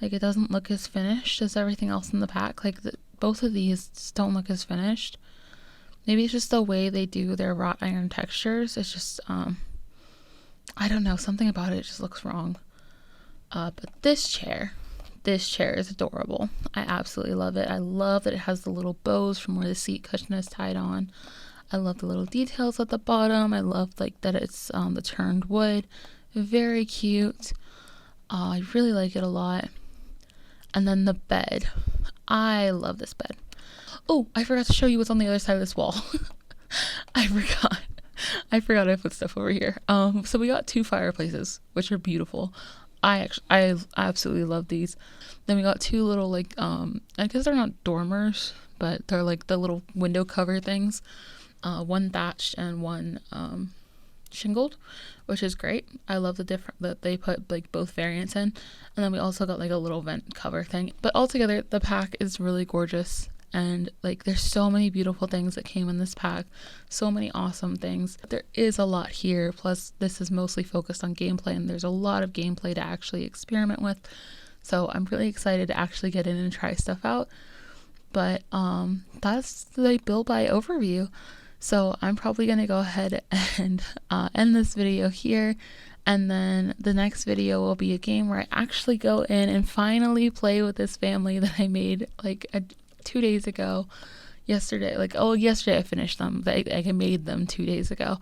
Like it doesn't look as finished as everything else in the pack. Like both of these just don't look as finished. Maybe it's just the way they do their wrought iron textures. It's just I don't know, something about it just looks wrong. But this chair is adorable. I absolutely love it. I love that it has the little bows from where the seat cushion is tied on. I love the little details at the bottom. I love like that it's the turned wood. Very cute. I really like it a lot. And then the bed. I love this bed. Oh, I forgot to show you what's on the other side of this wall. I forgot I put stuff over here. So we got two fireplaces, which are beautiful. I absolutely love these. Then we got two little like I guess they're not dormers, but they're like the little window cover things. One thatched and one shingled, which is great. I love the different that they put like both variants in. And then we also got like a little vent cover thing. But altogether the pack is really gorgeous. And like there's so many beautiful things that came in this pack, so many awesome things. There is a lot here, plus this is mostly focused on gameplay, and there's a lot of gameplay to actually experiment with, so I'm really excited to actually get in and try stuff out. But that's the build by overview. So I'm probably gonna go ahead and end this video here, and then the next video will be a game where I actually go in and finally play with this family that I made like 2 days ago. Yesterday I finished them. I made them 2 days ago.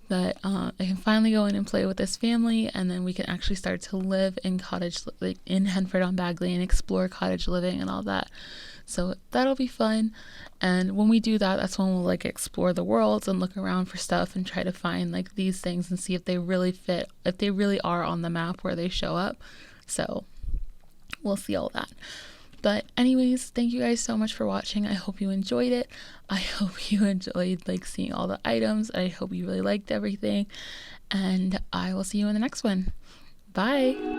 But I can finally go in and play with this family, and then we can actually start to live in Cottage, like in Henford on Bagley, and explore cottage living and all that. So that'll be fun. And when we do that, that's when we'll like explore the worlds and look around for stuff and try to find like these things and see if they really fit, if they really are on the map where they show up. So we'll see all that. But anyways, thank you guys so much for watching. I hope you enjoyed it. I hope you enjoyed like seeing all the items. I hope you really liked everything, and I will see you in the next one. Bye.